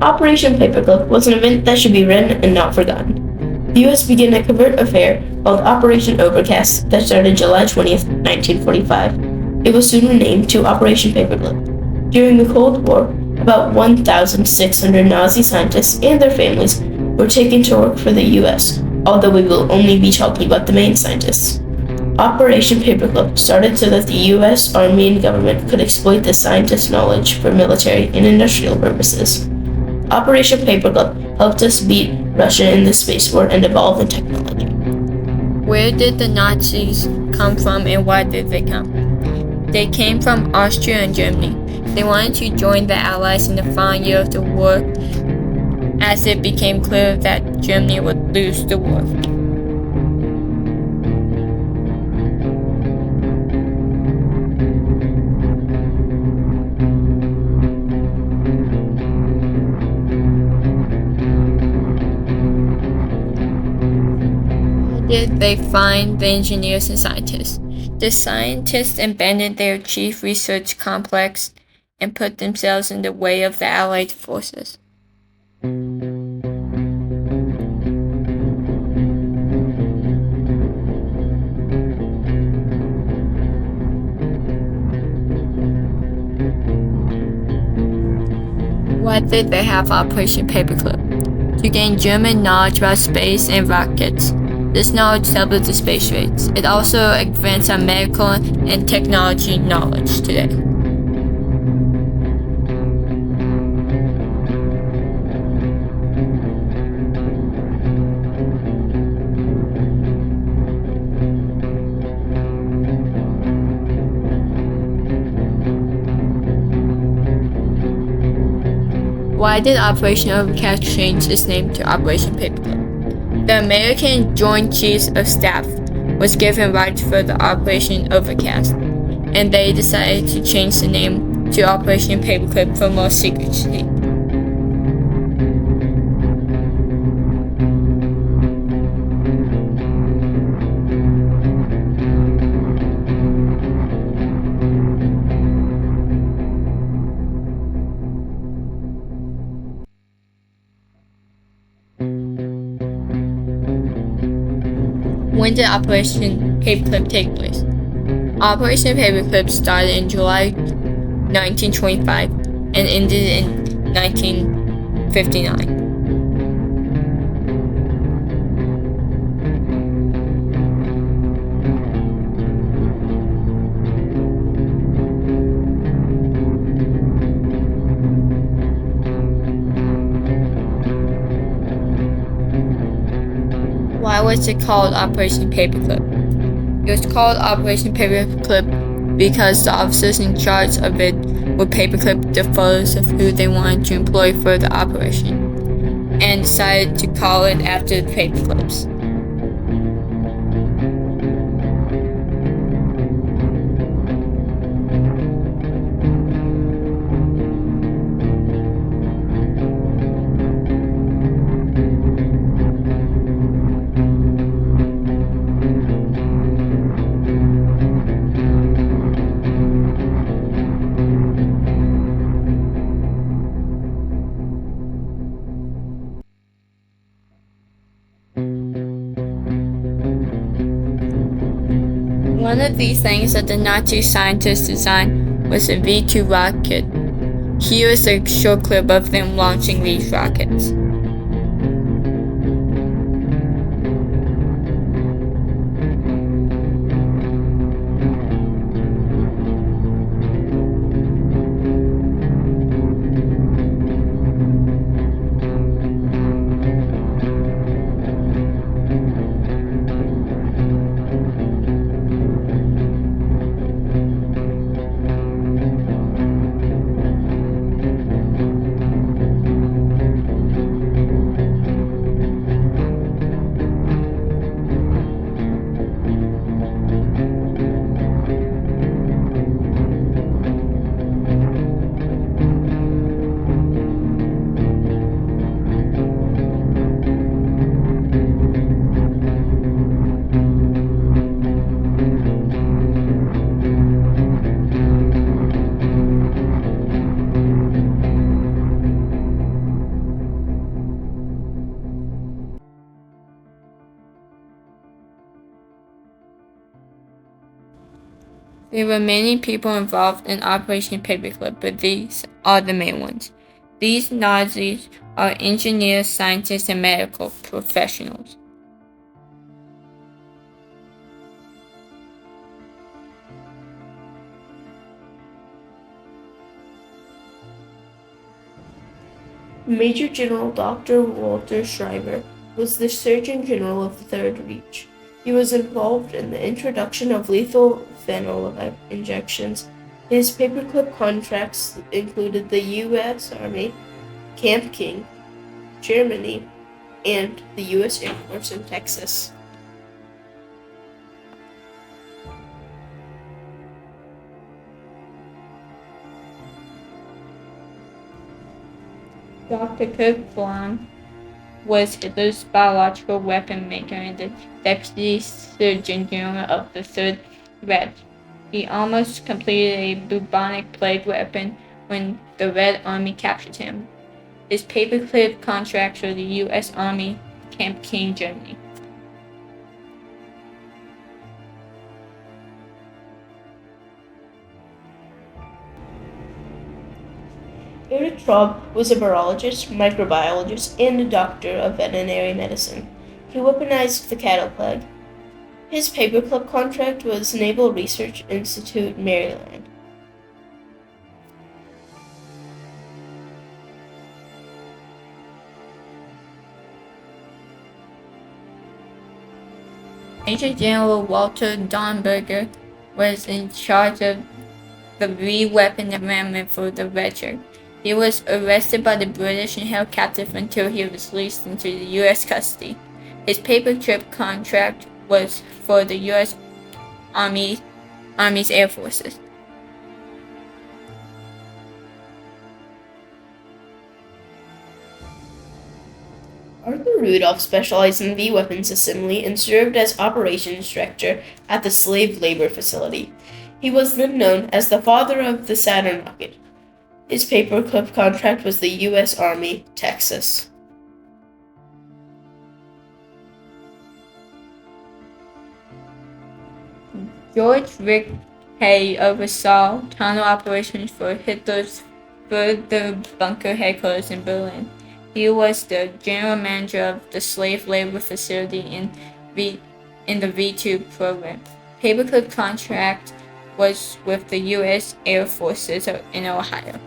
Operation Paperclip was an event that should be written and not forgotten. The U.S. began a covert affair called Operation Overcast that started July 20th, 1945. It was soon renamed to Operation Paperclip. During the Cold War, about 1,600 Nazi scientists and their families were taken to work for the U.S., although we will only be talking about the main scientists. Operation Paperclip started so that the U.S. Army and government could exploit the scientists' knowledge for military and industrial purposes. Operation Paperclip helped us beat Russia in the space war and evolve in technology. Where did the Nazis come from and why did they come? They came from Austria and Germany. They wanted to join the Allies in the final year of the war, as it became clear that Germany would lose the war. Did they find the engineers and scientists? The scientists abandoned their chief research complex and put themselves in the way of the Allied forces. Why did they have Operation Paperclip? To gain German knowledge about space and rockets. This knowledge doubled the space rates. It also advanced our medical and technology knowledge today. Why did Operation Overcast change its name to Operation Paperclip? The American Joint Chiefs of Staff was given rights for the Operation Overcast, and they decided to change the name to Operation Paperclip for more secrecy. When did Operation Paperclip take place? Operation Paperclip started in July 1925 and ended in 1959. Why was it called Operation Paperclip? It was called Operation Paperclip because the officers in charge of it would paperclip the photos of who they wanted to employ for the operation, and decided to call it after the paperclips. One of these things that the Nazi scientists designed was a V-2 rocket. Here is a short clip of them launching these rockets. There were many people involved in Operation Paperclip, but these are the main ones. These Nazis are engineers, scientists, and medical professionals. Major General Dr. Walter Schreiber was the Surgeon General of the Third Reich. He was involved in the introduction of lethal fentanyl injections. His paperclip contracts included the U.S. Army, Camp King, Germany, and the U.S. Air Force in Texas. Dr. Kurt Blom was Hitler's biological weapon maker and the Deputy Surgeon General of the Third Reich. He almost completed a bubonic plague weapon when the Red Army captured him. His paperclip contracts for the U.S. Army, Camp King, Germany. Erich Traub was a virologist, microbiologist, and a doctor of veterinary medicine. He weaponized the cattle plague. His paperclip contract was Naval Research Institute, Maryland. Major General Walter Dornberger was in charge of the re-weapon amendment for the Reich. He was arrested by the British and held captive until he was released into the U.S. custody. His paperclip contract was for the U.S. Army's Air Forces. Arthur Rudolph specialized in V-weapons assembly and served as operations director at the slave labor facility. He was then known as the father of the Saturn rocket. His paperclip contract was the U.S. Army, Texas. George Rick Hay oversaw tunnel operations for Hitler's further bunker headquarters in Berlin. He was the general manager of the slave labor facility in the V2 program. Paperclip contract was with the U.S. Air Forces in Ohio.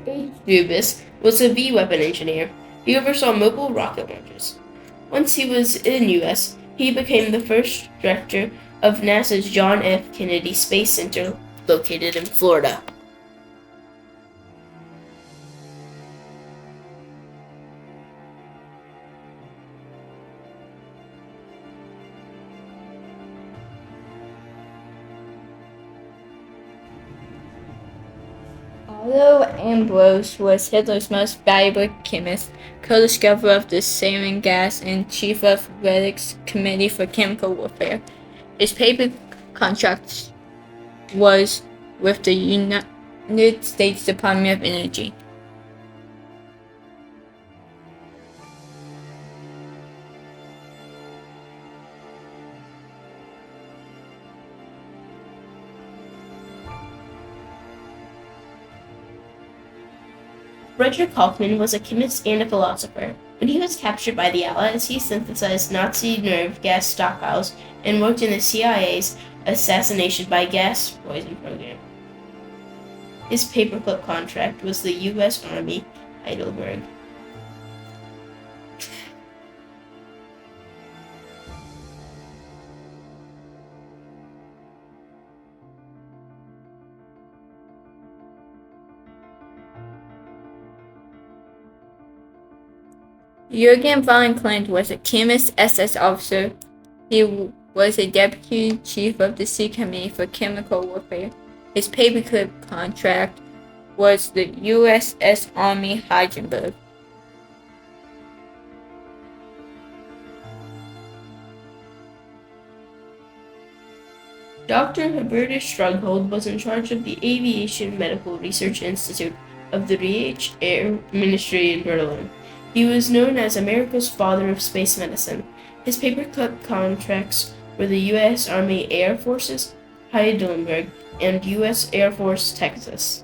H. Dubus was a V-weapon engineer. He oversaw mobile rocket launches. Once he was in U.S., he became the first director of NASA's John F. Kennedy Space Center located in Florida. Otto Ambros was Hitler's most valuable chemist, co-discoverer of the sarin gas, and chief of Reddick's Committee for Chemical Warfare. His paper contract was with the United States Department of Energy. Frederick Hoffman was a chemist and a philosopher. When he was captured by the Allies, he synthesized Nazi nerve gas stockpiles and worked in the CIA's assassination by gas poison program. His paperclip contract was the U.S. Army, Heidelberg. Jürgen von Klint was a chemist SS officer. He was a deputy chief of the C Committee for Chemical Warfare. His paperclip contract was the USS Army Heidelberg. Dr. Hubertus Strughold was in charge of the Aviation Medical Research Institute of the Reich Air Ministry in Berlin. He was known as America's father of space medicine. His paperclip contracts were the U.S. Army Air Forces, Heidelberg, and U.S. Air Force, Texas.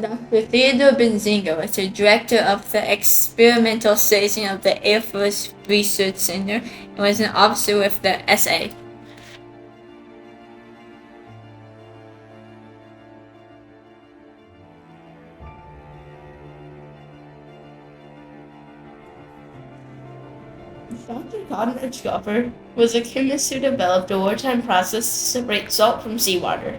Dr. Theodore Benzinga was the director of the experimental station of the Air Force Research Center and was an officer with the SA. Dr. Cotton Edgecoffer was a chemist who developed a wartime process to separate salt from seawater.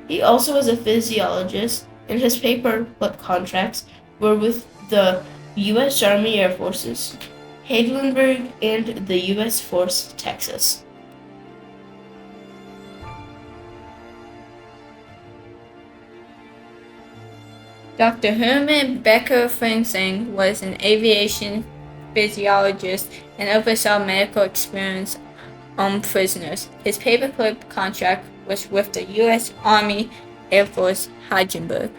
He also was a physiologist, and his paperclip contracts were with the U.S. Army Air Forces, Heidelberg, and the U.S. Force, Texas. Dr. Herman Becker Fransing was an aviation physiologist and oversaw medical experiments on prisoners. His paperclip contract was with the U.S. Army Air Force, Heidelberg.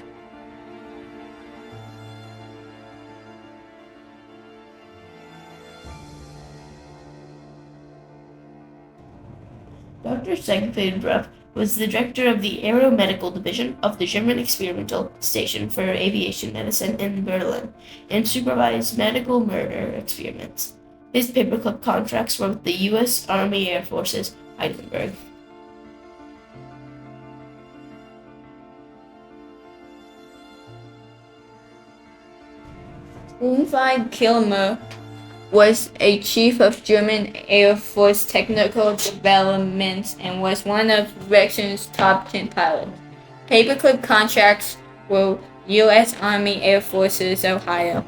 Dr. Siegfried Bruck was the director of the Aeromedical Division of the German Experimental Station for Aviation Medicine in Berlin and supervised medical murder experiments. His paperclip contracts were with the U.S. Army Air Forces, Heidelberg. Unfried Kilmer was a chief of German Air Force technical development and was one of Rexon's top 10 pilots. Paperclip contracts were U.S. Army Air Forces, Ohio.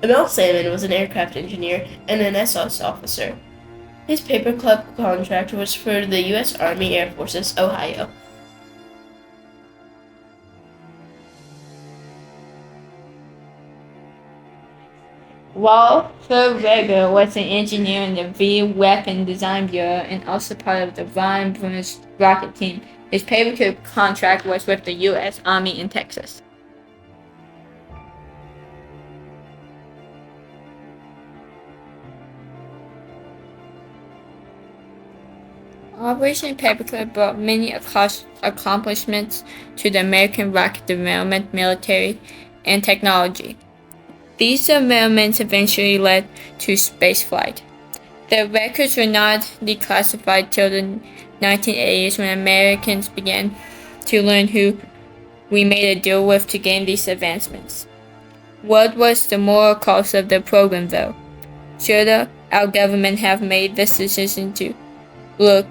Emil Salmon was an aircraft engineer and an SS officer. His paperclip contract was for the U.S. Army Air Forces, Ohio. Walter Reger was an engineer in the V Weapon Design Bureau and also part of the Von Braun's rocket team. His paperclip contract was with the U.S. Army in Texas. Operation Paperclip brought many accomplishments to the American rocket development, military, and technology. These developments eventually led to spaceflight. The records were not declassified till the 1980s when Americans began to learn who we made a deal with to gain these advancements. What was the moral cost of the program, though? Should our government have made this decision to look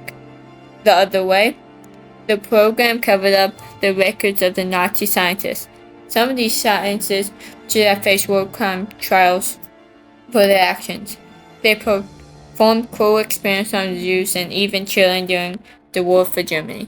the other way? The program covered up the records of the Nazi scientists. Some of these scientists should have faced war crime trials for their actions. They performed cruel experiments on Jews and even children during the war for Germany.